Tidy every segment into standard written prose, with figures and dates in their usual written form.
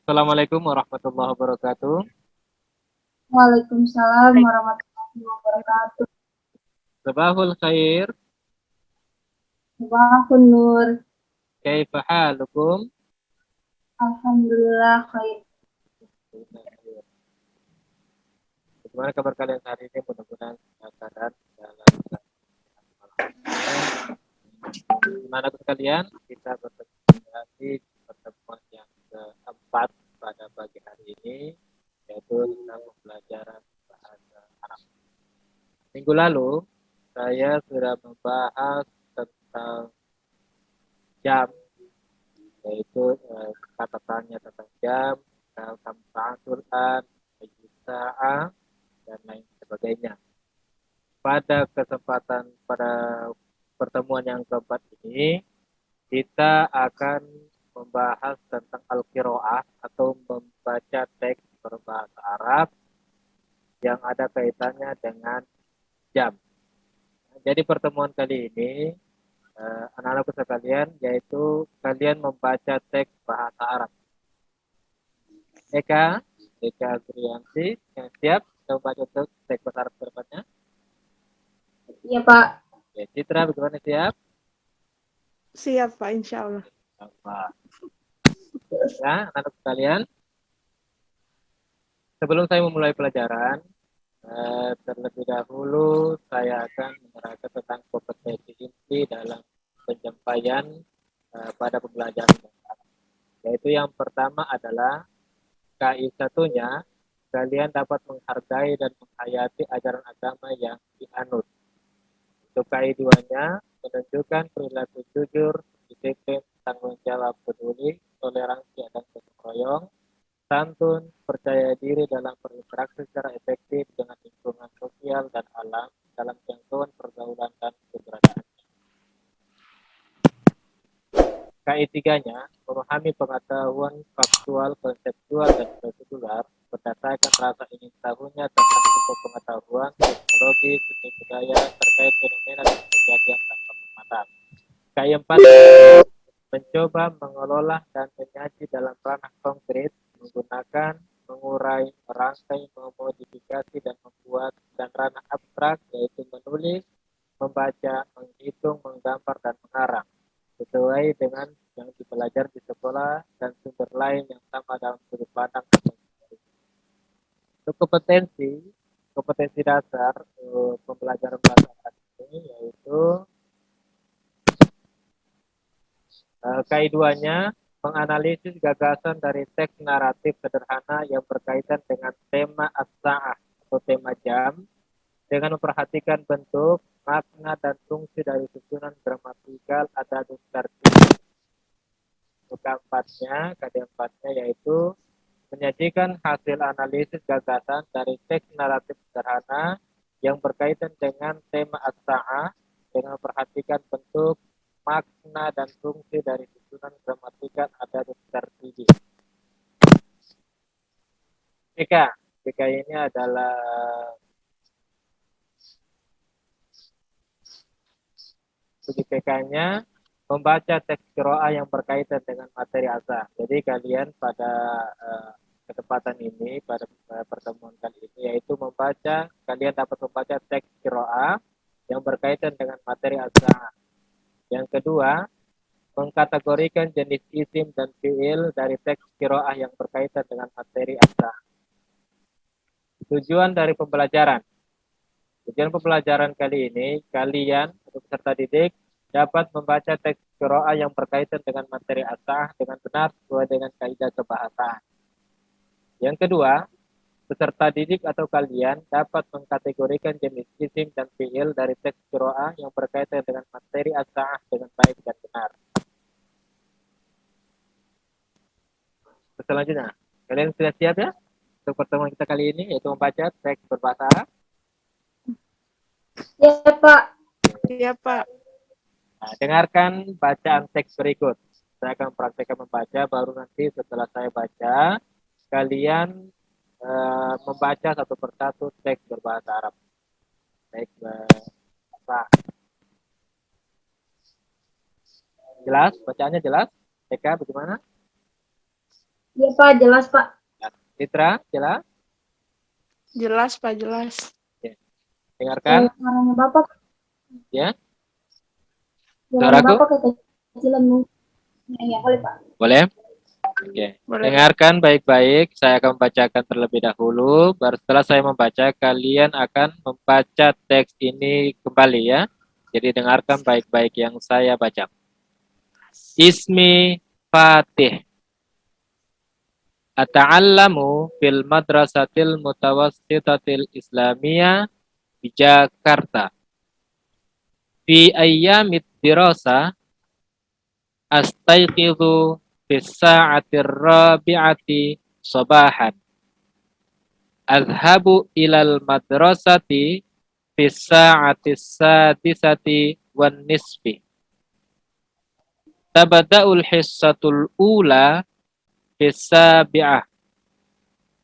Assalamualaikum warahmatullahi wabarakatuh. Waalaikumsalam warahmatullahi wabarakatuh. Sabahul khair. Subhanun Nur. Kaifa halukum? Alhamdulillah khair. Bagaimana kabar kalian hari ini? Mudah-mudahan keadaan dalam gimana kalian? Kita bertemu lagi di pertemuan yang keempat pada pagi hari ini, yaitu tentang pembelajaran bahasa Arab. Minggu lalu saya sudah membahas tentang jam, yaitu catatannya tentang jam, samsul an, sa'a, dan lain sebagainya. Pada pertemuan yang keempat ini, kita akan membahas tentang al-qiraah atau membaca teks berbahasa Arab yang ada kaitannya dengan jam. Jadi pertemuan kali ini, anak-anakku sekalian, yaitu kalian membaca teks bahasa Arab. Eka Trianti, yang siap kita membaca teks bahasa Arab ke depannya. Iya Pak. Oke, Citra, bagaimana siap? Siap, Pak, insya Allah. Apa? Ya, anak-anak sekalian, sebelum saya memulai pelajaran, terlebih dahulu saya akan menerangkan tentang kompetensi inti dalam penyampaian pada pembelajaran. Yaitu yang pertama adalah KI satunya, kalian dapat menghargai dan menghayati ajaran agama yang dianut. Untuk KI duanya, menunjukkan perilaku jujur, disiplin, tanggung jawab, peduli, toleransi, dan gotong royong, santun, percaya diri dalam berinteraksi secara efektif dengan lingkungan sosial dan alam dalam jangkauan pergaulan dan keberadaan. KI tiganya memahami pengetahuan faktual, konseptual, dan prosedural berdasarkan rasa ingin tahunya tentang info pengetahuan, teknologi, seni budaya terkait fenomena dan kejadian tanpa pematal. KI 4 mencoba mengelola dan menyaji dalam ranah konkret menggunakan mengurai, merangkai, memodifikasi, dan membuat, dan ranah abstrak yaitu menulis, membaca, menghitung, menggambar, dan mengarang sesuai dengan yang dipelajari di sekolah dan sumber lain yang sama dalam sudut pandang. Untuk kompetensi dasar pembelajaran bahasa Arab ini yaitu kaiduannya menganalisis gagasan dari teks naratif sederhana yang berkaitan dengan tema as-sa'ah atau tema jam dengan memperhatikan bentuk, makna, dan fungsi dari susunan gramatikal adadus tartib. Untuk keempatnya yaitu menyajikan hasil analisis gagasan dari teks naratif sederhana yang berkaitan dengan tema as-sa'ah dengan memperhatikan bentuk, makna, dan fungsi dari susunan gramatikal adadus tartib. PK. PK ini adalah studi PK-nya membaca teks qiraah yang berkaitan dengan materi asal. Jadi kalian pada kesempatan ini, pada pertemuan kali ini, yaitu kalian dapat membaca teks qiraah yang berkaitan dengan materi asal. Yang kedua, mengkategorikan jenis isim dan fiil dari teks qiraah yang berkaitan dengan materi asal. Tujuan dari pembelajaran. Tujuan pembelajaran kali ini, kalian untuk peserta didik dapat membaca teks qiraah yang berkaitan dengan materi asah dengan benar sesuai dengan kaidah kebahasaan. Yang kedua, peserta didik atau kalian dapat mengkategorikan jenis isim dan fiil dari teks qiraah yang berkaitan dengan materi asah dengan baik dan benar. Selanjutnya, kalian sudah siap ya untuk pertemuan kita kali ini yaitu membaca teks berbahasa Arab? Ya Pak. Siap, Pak. Nah, dengarkan bacaan teks berikut. Saya akan praktekkan membaca, baru nanti setelah saya baca, kalian membaca satu persatu teks berbahasa Arab. Teks bahasa. Jelas? Bacaannya jelas? TK bagaimana? Iya Pak, jelas Pak. Citra, jelas? Jelas, Pak, jelas. Dengarkan, Suaranya Bapak, ya. suaranya Suaraku? Bapak kekecilan mungkin. Iya, boleh Pak. Boleh? Oke. Boleh, Pak. Dengarkan baik-baik. Saya akan membacakan terlebih dahulu. Baru setelah saya membaca, kalian akan membaca teks ini kembali ya. Jadi dengarkan baik-baik yang saya baca. Ismi Fatih. Ata'allamu fil madrasatil mutawassitatil islamiyah di Jakarta. Fi ayyamid dirasa astayqidhu fis sa'atir rabi'ati sabahan. Adhabu ilal madrasati fis sa'atis sadisati wan nisfi. Tabada'ul hissatul ula fis sabi'ah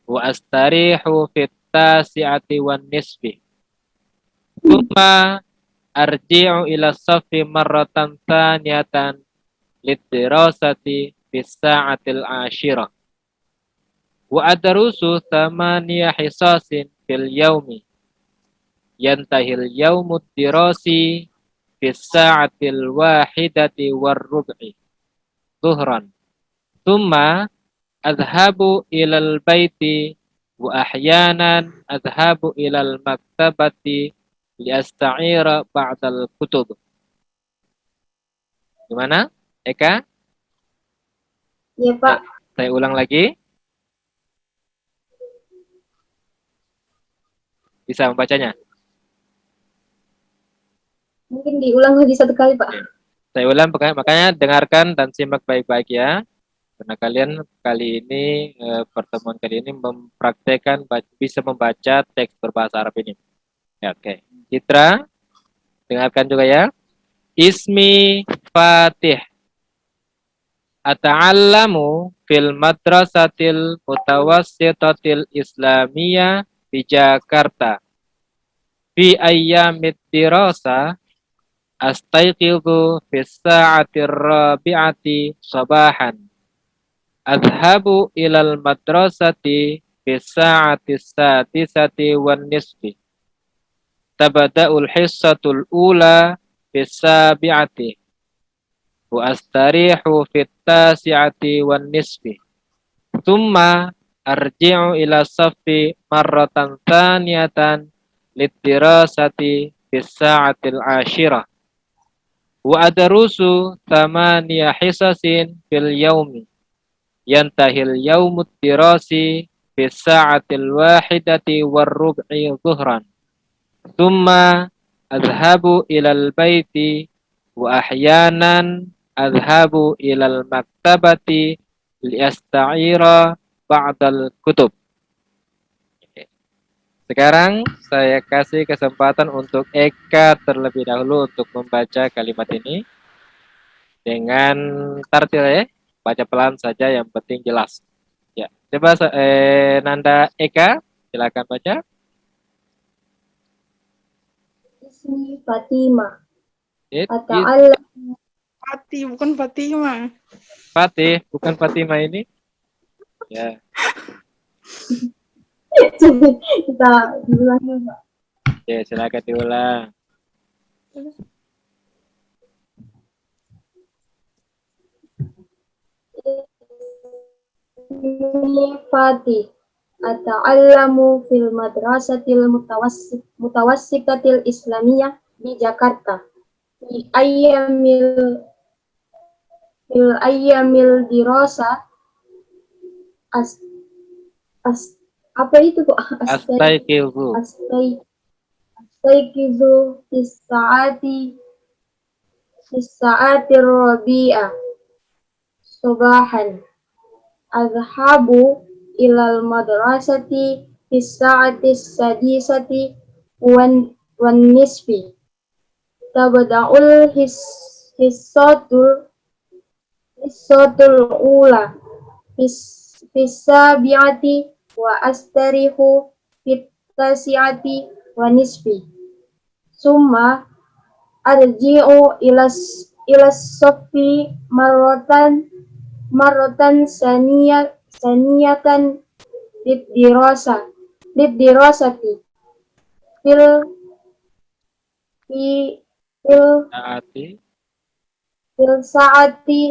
wa astarihu fit tasi'ati wan nisfi. Thumma arji'u ila safi marratan thaniyatan lidirasati fis sa'atil ashirah. Wa adrusu thamaniya hisasin fil yaumi. Yantahil yaumud dirasi fis sa'atil wahidati warrub'i zuhran. Thumma adhabu ilal baiti wa ahyanan adhabu ilal maktabati liasta'ira ba'dal kutub. Gimana? Eka? Iya Pak. Saya ulang lagi. Bisa membacanya? Mungkin diulang lagi satu kali Pak. Saya ulang, makanya dengarkan dan simak baik-baik ya. Karena kalian kali ini, pertemuan kali ini mempraktekkan bisa membaca teks berbahasa Arab ini. Ya, oke. Citra, dengarkan juga ya. Ismi Fatih. Ata'allamu fil madrasatil mutawassitatil islamiyah di Jakarta. Fi ayyamid dirasa astayqidhu fis sa'atir rabi'ati sabahan. Adhabu ilal madrasati fis sa'atis sadisati wan nisfi. Tabada'ul hissatul ula fis sabi'ati. Wa astarihu fit tasi'ati wan nisfi. Thumma arji'u ila safi marratan thaniyatan lidirasati fis sa'atil ashirah. Wa adrusu thamaniya hisasin fil yaumi. Yantahil yaumud dirasi fis sa'atil wahidati warrub'i zuhran. Thumma adhabu ilal baiti wa ahyanan adhabu ilal maktabati liasta'ira ba'dal kutub. Sekarang saya kasih kesempatan untuk Eka terlebih dahulu untuk membaca kalimat ini dengan tartil ya. Baca pelan saja, yang penting jelas. Ya, coba Nanda Eka, silakan baca. Ismi Fatima. It is Ata'allamu. Fatih, bukan Fatima. Fatih, bukan Fatima ini. Ya, Kita diulang ya Pak. oke, silakan diulang. Ismi Fatih. Ata'allamu fil madrasatil mutawassitatil islamiyah di Jakarta. Fi ayyamil dirasa as, as apa itu Pak? Astagfirullah. Astayqizu fis sa'atir rabi'ah subahan. Adhabu ilal madrasati fis sa'atis sadisati wan nisfi. Tabada'ul hissatul ula fis sabi'ati wa astarihu fit tasi'ati wa nisfi. Summa arji'u ila soffi marratan saniyatan lid dirasati fil fi fil Saati fil saati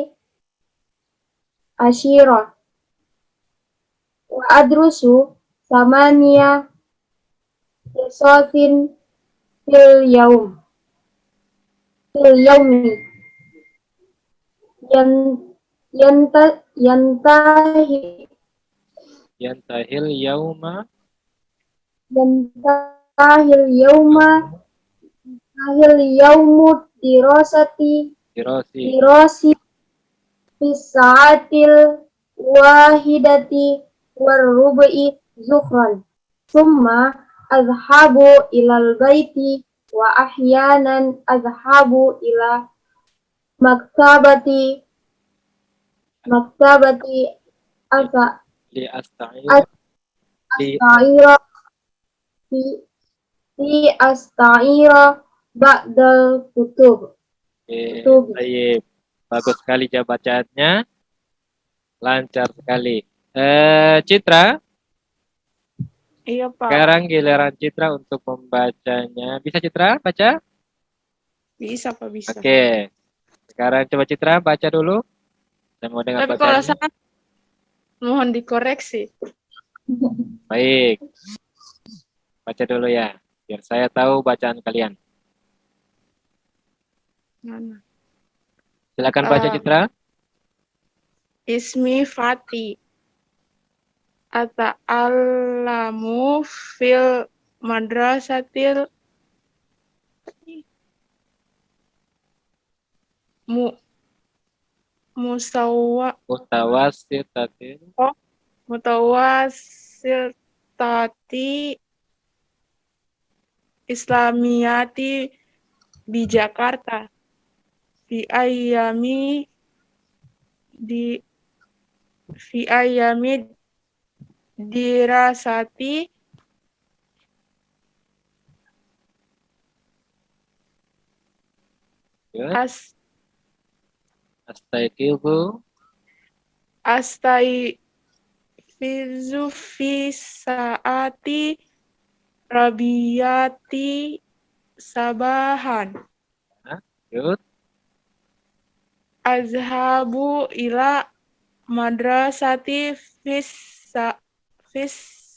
asyirah wa adrusu samania hisatin fil yaum fil yaumi yan yanta yantahi yantahil yauma yantahil yauma ahil yaumud dirasati dirosi dirasi fisaatil wahidati warrubai zuhran summa azhabu ilal baiti wa ahyanan azhabu ila maktabati maktabati asa li asta'ira li astaira fi fi astaira ba'dal kutubi. Baik. Bagus sekali jawab bacaannya, lancar sekali. Citra, Iya, Pak. sekarang giliran Citra untuk membacanya. Bisa Citra baca? Bisa, Pak, bisa. Oke. Sekarang coba Citra baca dulu. Saya mau dengar Tapi kalau bacaannya. salah, mohon dikoreksi. Baik. Baca dulu ya, biar saya tahu bacaan kalian. Mana? Silakan baca Citra. Ismi Fati. Ata'allamu fil madrasatil mu musawwa Mutawassitatin mutawassiltati islamiyati di Jakarta fi ayami di fi ayami dirasati Good. as Astaiqizu astaifizu fi saati rabiyati sabahan Good. azhabu ila madrasati fis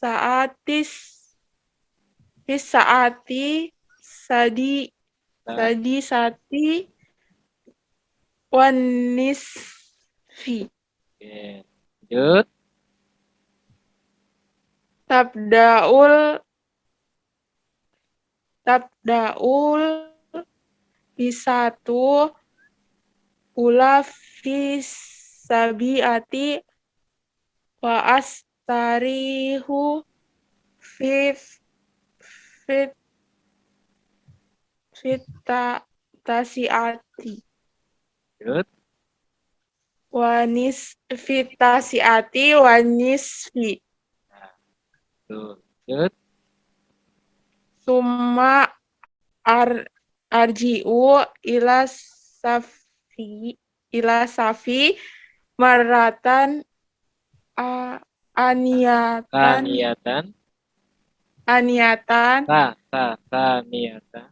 saatis fis saati sadi sati wan nisfi Oke. Lanjut. tabdaul bisatu ula fis sabiati wa astarihu fit fit fita tasiati Good. wanis fitasiati wanisfi Tuh. Good. summa arji'u ila safi maratan aniatan Saniyatan. aniatan Saniyatan.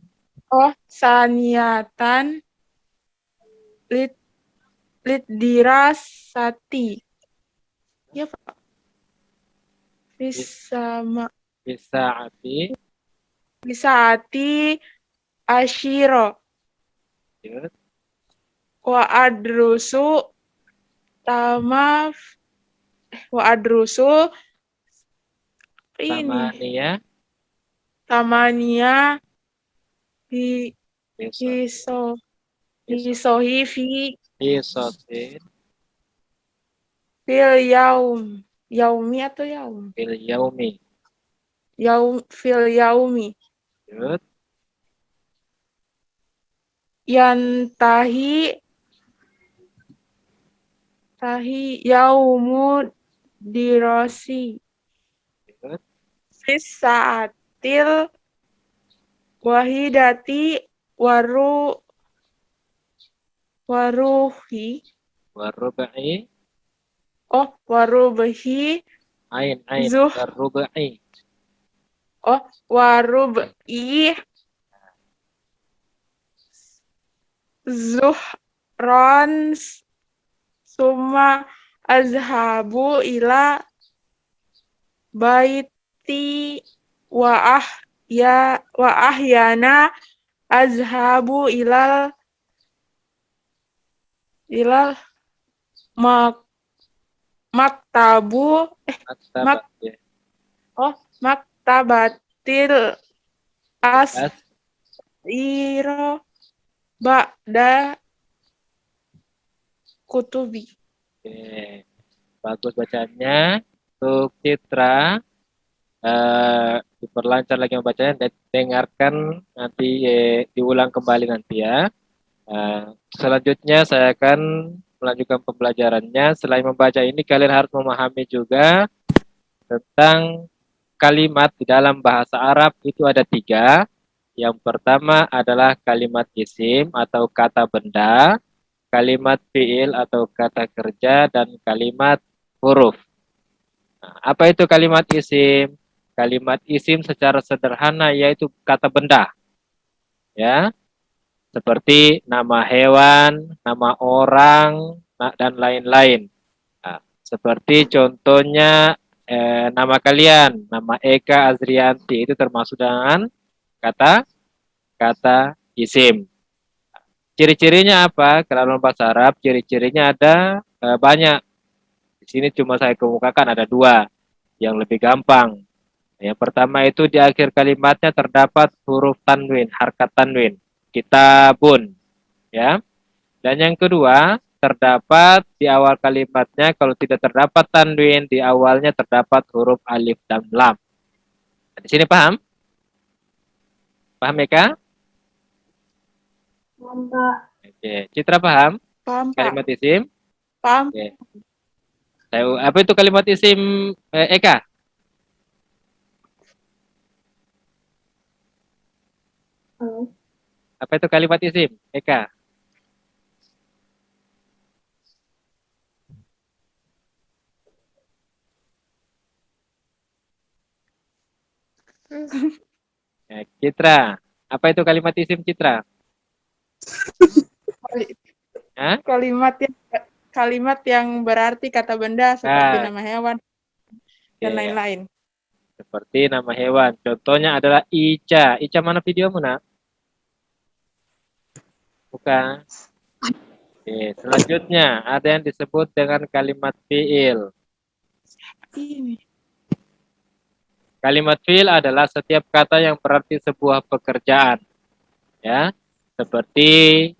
saniatan lit dirasati ya Pak Bisaati. bisaati asyiro Good. wa adrusu tama wa adrusu ini tamania bi Besok. hisohi Bisotin. fil yaumi atau Bil yaumi. fil yaumi Good. yantahi yaumu dirasi Good. fis saatil wahidati waruhi Warubai. Oh, warubihi Ain zuh. warubai. Oh, warubi zuhron summa azhabu ila baiti wa ahyana azhabu ilal mak maktabu mak Maktabat ya. oh maktabatil Jelas. asiro ba'da kutubi. Oke. Bagus bacaannya. Untuk Citra, diperlancar lagi membacanya dan dengarkan nanti diulang kembali nanti ya. Selanjutnya saya akan melanjutkan pembelajarannya. Selain membaca ini kalian harus memahami juga tentang kalimat di dalam bahasa Arab itu ada tiga. Yang pertama adalah kalimat isim atau kata benda, kalimat fiil atau kata kerja, dan kalimat huruf. Nah, apa itu kalimat isim? Kalimat isim secara sederhana yaitu kata benda, ya, seperti nama hewan, nama orang, dan lain-lain. Nah, seperti contohnya nama kalian, nama Eka Azrianti itu termasuk dengan kata kata isim. Ciri-cirinya apa? Kalau bahasa Arab, ciri-cirinya ada banyak. Di sini cuma saya kemukakan ada dua yang lebih gampang. Yang pertama itu di akhir kalimatnya terdapat huruf tanwin, harkat tanwin. Kitabun, ya. Dan yang kedua, terdapat di awal kalimatnya kalau tidak terdapat tanwin di awalnya terdapat huruf alif dan lam. Di sini paham? Paham ya, Kak? Pak. Oke, Citra paham? Paham, Pak? Kalimat isim? Paham? Oke. Apa itu kalimat isim Eka? Halo. Apa itu kalimat isim Eka? Citra, apa itu kalimat isim Citra? Kali- Hah? Kalimat yang berarti kata benda seperti Nah, nama hewan dan oke. lain-lain. Seperti nama hewan. Contohnya adalah Ica. Ica mana videomu, nak? Bukan. Oke. Selanjutnya ada yang disebut dengan kalimat fiil. Ini. Kalimat fiil adalah setiap kata yang berarti sebuah pekerjaan. Ya. Seperti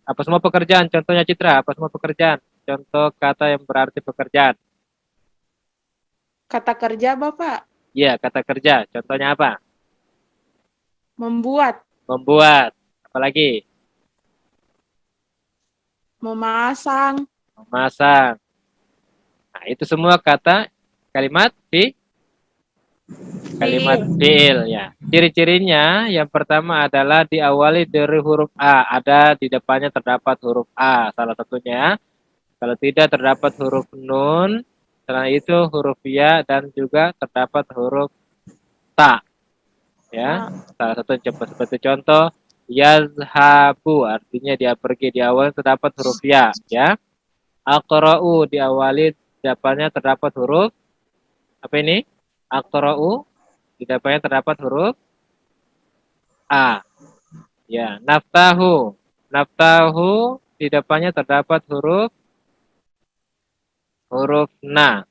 apa semua pekerjaan? Contohnya Citra, apa semua pekerjaan? Contoh kata yang berarti pekerjaan. Kata kerja, Bapak. Iya, kata kerja. Contohnya apa? Membuat, Membuat. Apalagi? memasang, Memasak. Nah, itu semua kata kalimat kalimat fiil. fiil ya. Ciri-cirinya yang pertama adalah diawali dari huruf A. Ada di depannya terdapat huruf A salah satunya. Kalau tidak terdapat huruf nun, setelah itu huruf ya dan juga terdapat huruf ta ya. Salah satu seperti contoh yazhabu artinya dia pergi, di awal terdapat huruf ya. Aqra'u diawali depannya terdapat huruf apa ini? Aqra'u di depannya terdapat huruf A. Ya, naftahu. Naftahu di depannya terdapat huruf na.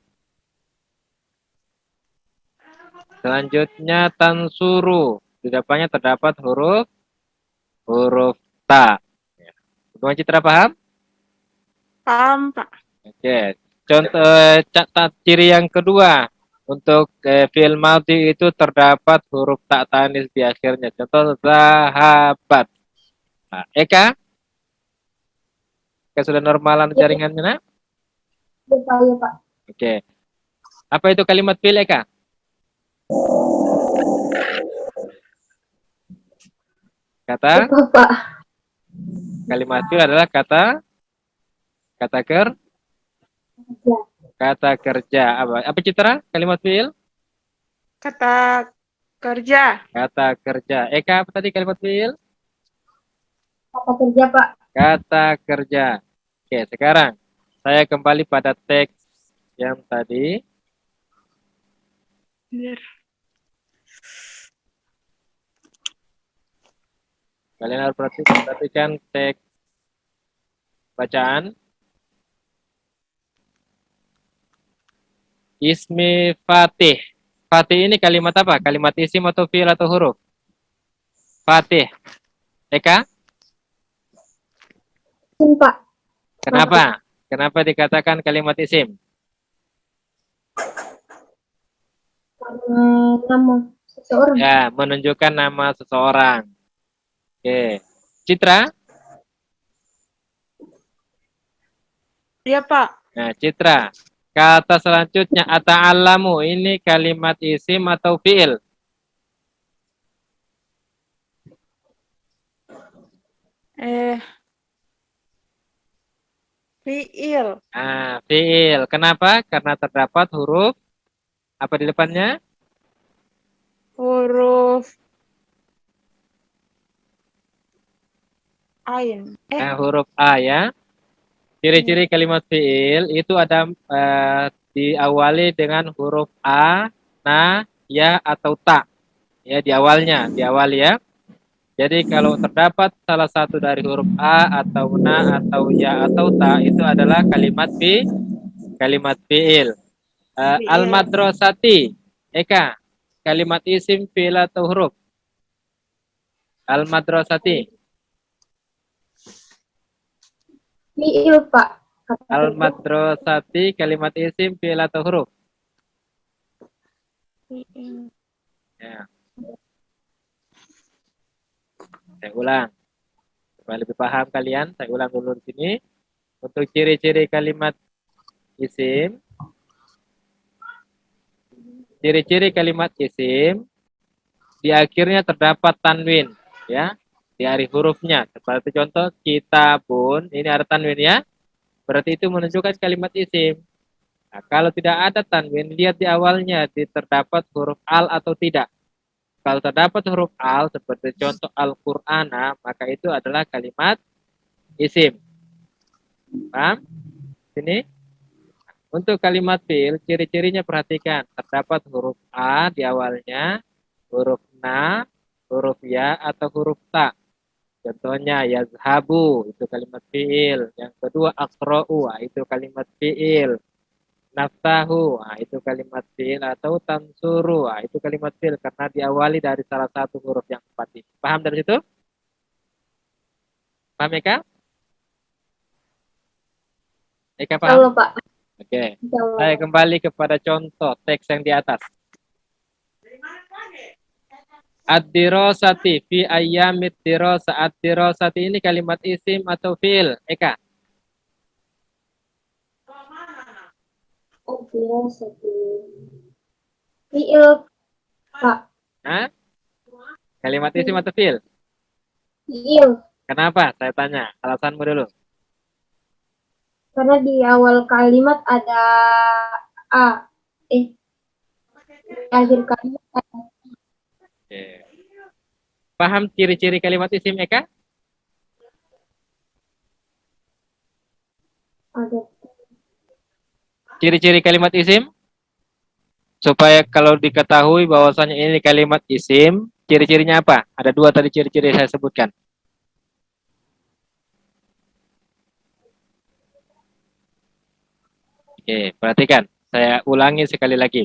Selanjutnya tansuru. Di depannya terdapat huruf ta. Ya. Semua Citra paham? Paham, Pak. Oke. Contoh ciri yang kedua untuk fi'il madhi itu terdapat huruf ta tanis di akhirnya. Contoh zahabat. Nah, Eka, sudah normalan Ya, jaringannya, nak? ya, Pak, ya, Pak. Oke. Apa itu kalimat fi'il, Eka? Kata Lupa, Pak. kalimat fi'il adalah kata Ya. Kata kerja. Apa Citra? Kalimat fiil? Kata kerja. Kata kerja. Eka, apa tadi kalimat fiil? Kata kerja, Pak. Kata kerja. Oke, sekarang saya kembali pada teks yang tadi. Biar. Kalian harus perhatikan teks bacaan. Ismi Fatih. Fatih ini kalimat apa? Kalimat isim atau fiil atau huruf? Fatih. Eka, Isim, Pak. kenapa? Kenapa dikatakan kalimat isim? Karena nama seseorang. Ya, menunjukkan nama seseorang. Oke. Citra? Iya, Pak. Nah, Citra. Kata selanjutnya, ata'allamu. Ini kalimat isim atau fiil? Fiil. Nah, fiil. Kenapa? Karena terdapat huruf apa di depannya? Huruf ain. Nah, huruf A ya. Ciri-ciri kalimat fiil itu ada diawali dengan huruf A, na, ya, atau ta. Ya, di awalnya, di awal ya. Jadi kalau terdapat salah satu dari huruf A atau na atau ya atau ta itu adalah kalimat fiil. Fiil. Al-madrasati. Eka, kalimat isim fiil atau huruf? Al-madrasati. Fiil, Pak. Kata kerja. Al-madrasati kalimat isim fiil atau huruf? Fiil. Ya, saya ulang. Supaya lebih paham kalian, saya ulang dulu di sini. Untuk ciri-ciri kalimat isim, ciri-ciri kalimat isim di akhirnya terdapat tanwin, ya, di akhir hurufnya. Seperti contoh kitabun, ini ada tanwin ya, berarti itu menunjukkan kalimat isim. Nah, kalau tidak ada tanwin, lihat di awalnya terdapat huruf al atau tidak. Kalau terdapat huruf al, seperti contoh Al-Qur'ana, maka itu adalah kalimat isim. Paham? Sini. Untuk kalimat fiil, ciri-cirinya perhatikan. Terdapat huruf A di awalnya, huruf na, huruf ya, atau huruf ta. Contohnya, yazhabu, itu kalimat fiil. Yang kedua, akra'u, itu kalimat fiil. Naftahu, itu kalimat fiil. Atau tansuru, itu kalimat fiil. Karena diawali dari salah satu huruf yang empat ini. Paham dari situ? Paham, Eka? Eka paham? Halo, Pak. Oke. Insya Saya Allah. kembali kepada contoh teks yang di atas. Ad-dirasati fi ayyamid dirasa. Ad-dirasati ini kalimat isim atau fiil? Eka. Oh, satu. Fiil, Pak. Hah? Kalimat isim atau fiil? Fiil. Kenapa? Saya tanya. Alasanmu dulu. Karena di awal kalimat ada A. Di akhir kalimat Oke. Paham ciri-ciri kalimat isim, Eka? ada. Ciri-ciri kalimat isim? Supaya kalau diketahui bahwasanya ini kalimat isim, ciri-cirinya apa? Ada dua tadi ciri-ciri yang saya sebutkan. Oke, perhatikan. Saya ulangi sekali lagi.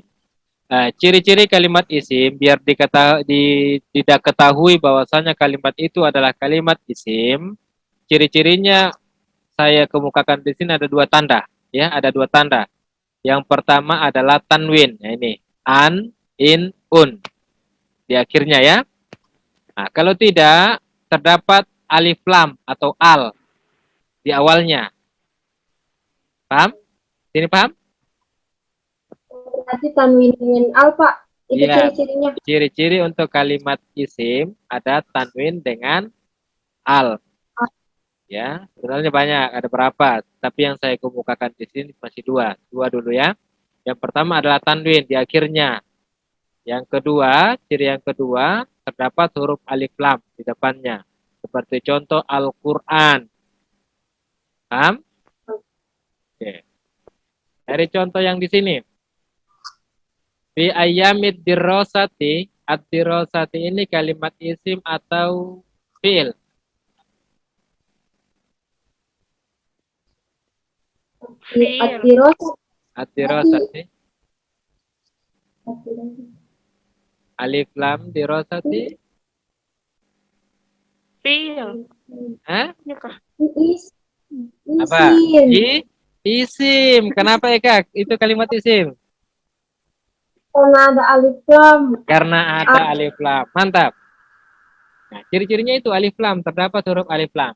Ciri-ciri kalimat isim biar tidak ketahui bahwasanya kalimat itu adalah kalimat isim. Ciri-cirinya saya kemukakan di sini ada dua tanda, ya, ada dua tanda. Yang pertama adalah tanwin, ya ini, an, in, un di akhirnya ya. Nah, kalau tidak terdapat alif lam atau al di awalnya. Paham? Ini paham? Berarti tanwin dengan al, Pak. Itu Iya, ciri-cirinya. ciri-ciri untuk kalimat isim ada tanwin dengan al. Ya, sebenarnya banyak, ada berapa? Tapi yang saya kemukakan di sini masih dua. Dua dulu ya. Yang pertama adalah tanwin di akhirnya. Yang kedua, ciri yang kedua, terdapat huruf alif lam di depannya. Seperti contoh Al-Quran. Paham? Oke. Dari contoh yang di sini. Fi ayyamid dirosati, ad-dirosati ini kalimat isim atau fi'il. Fiil. Ad-dirosah. Ad-dirosati, alif lam dirosati. Fiil. Hah? Ya kah? Apa? Isim. Isim. Kenapa Eka? Itu kalimat isim. Karena ada alif lam. Karena ada alif lam. Mantap. Nah, ciri-cirinya itu alif lam, terdapat huruf alif lam.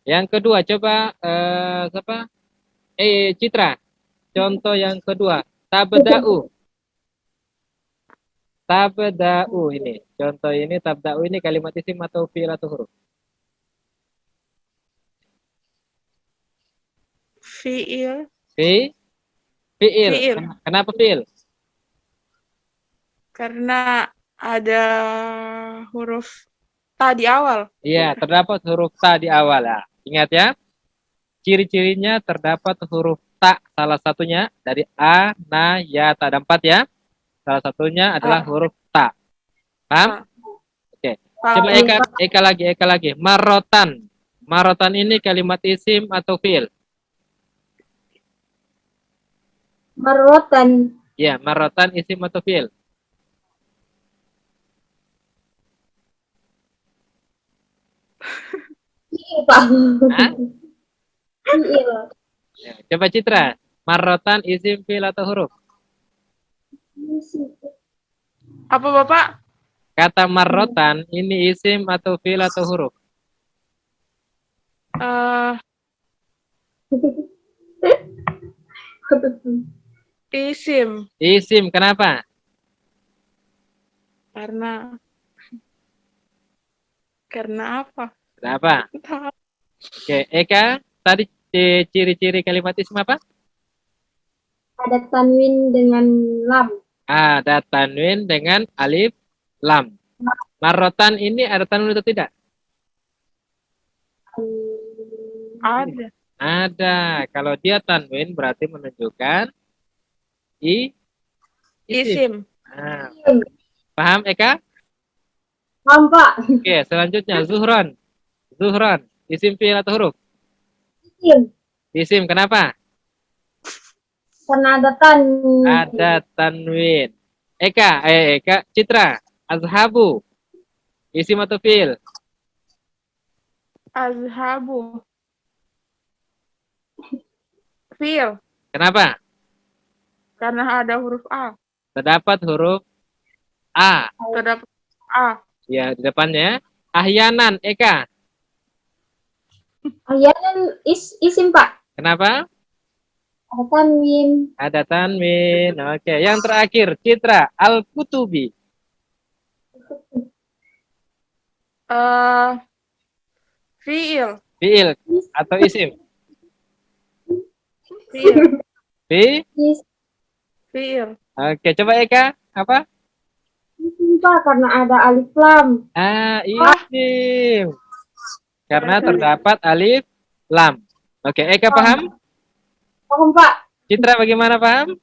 Yang kedua, coba siapa? Citra. Contoh yang kedua, tabda'u. Tabda'u ini. Contoh ini tabda'u ini kalimat isim atau fi'il atau huruf? Fiil. Fi, fi'il. Fiil. Kenapa fi'il? Karena ada huruf ta di awal. Iya, terdapat huruf ta di awal. Nah, ingat ya, ciri-cirinya terdapat huruf ta. Salah satunya dari a, na, ya, ta. Ada empat ya. Salah satunya adalah Ah, huruf ta. Paham? ah. Oke. Paham. Coba Eka lagi. Marotan. Marotan ini kalimat isim atau fi'il? Marotan. Iya, marotan isim atau fi'il? Fiil, Pak. Hah? Fiil. Ya, coba Citra. Marotan isim fi'il atau huruf? Apa Bapak? Kata marotan ini isim atau fi'il atau huruf? Eh, isim. Isim. Kenapa? Karena apa? Kenapa? Oke, Eka, tadi ciri-ciri kalimat isim apa? Ada tanwin dengan lam. Ada tanwin dengan alif lam. Marotan ini ada tanwin atau tidak? Ada. Ada. Kalau dia tanwin berarti menunjukkan isim. Isim. Nah, paham Eka? Paham, Pak. Oke, selanjutnya Zuhron. Zuhron, isim fi'il atau huruf? Isim. Isim. Kenapa? Karena ada tanwin. Ada tanwin. Eka, Citra, azhabu, isim atau fi'il? Azhabu. Fiil. Kenapa? Karena ada huruf A. Terdapat huruf A. Terdapat A. Ya, di depannya. Ahyanan, Eka. Ahyanan isim, Pak. Kenapa? Ada tanwin. Ada tanwin. Oke, yang terakhir, Citra, al-kutubi. Fiil. Fi'il atau isim? Fiil. Fi? Fiil. Oke, coba Eka. Apa? Isim, Pak. Karena ada alif lam. Isim. Karena terdapat alif lam. Oke, Eka paham? Paham, Pak. Citra bagaimana paham?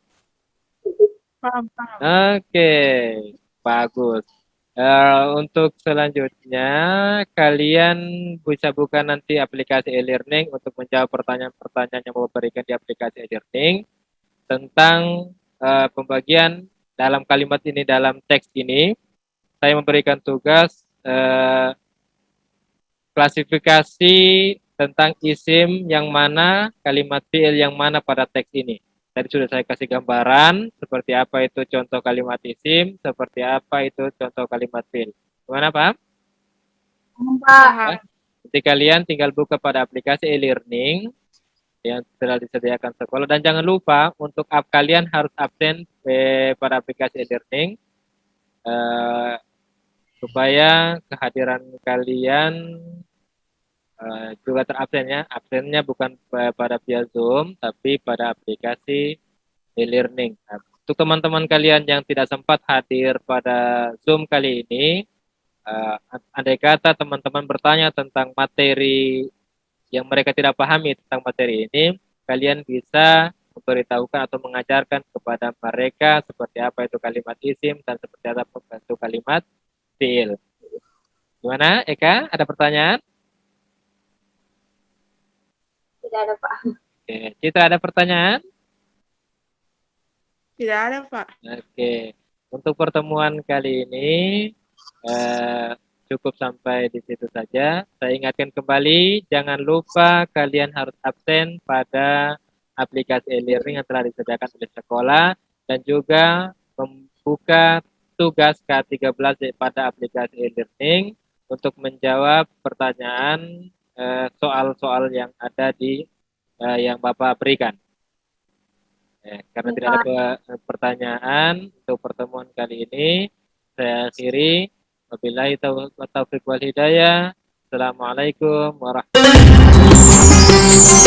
Paham, paham. Oke, bagus. Untuk selanjutnya, kalian bisa buka nanti aplikasi e-learning untuk menjawab pertanyaan-pertanyaan yang mau berikan di aplikasi e-learning tentang pembagian dalam kalimat ini, dalam teks ini. Saya memberikan tugas klasifikasi tentang isim yang mana, kalimat fi'il yang mana pada teks ini. Tadi sudah saya kasih gambaran seperti apa itu contoh kalimat isim, seperti apa itu contoh kalimat fi'il. Gimana, paham? Paham, Pak. Paham. Jadi kalian tinggal buka pada aplikasi e-learning yang telah disediakan sekolah, dan jangan lupa untuk kalian harus absen pada aplikasi e-learning supaya kehadiran kalian juga terabsennya. Absennya bukan pada via Zoom, tapi pada aplikasi e-learning. Nah, untuk teman-teman kalian yang tidak sempat hadir pada Zoom kali ini, andai kata teman-teman bertanya tentang materi yang mereka tidak pahami tentang materi ini, kalian bisa memberitahukan atau mengajarkan kepada mereka seperti apa itu kalimat isim dan seperti apa itu kalimat fiil. Gimana, Eka? Ada pertanyaan? Tidak ada, Pak. Oke, Citra ada pertanyaan? Tidak ada, Pak. Oke, untuk pertemuan kali ini eh, cukup sampai di situ saja. Saya ingatkan kembali, jangan lupa kalian harus absen pada aplikasi e-learning yang telah disediakan oleh sekolah dan juga membuka tugas K13 pada aplikasi e-learning untuk menjawab pertanyaan soal-soal yang ada di yang Bapak berikan. Karena tidak ada pertanyaan untuk pertemuan kali ini, saya akhiri. Wabillahi taufiq wal hidayah. Assalamualaikum warahmatullahi wabarakatuh.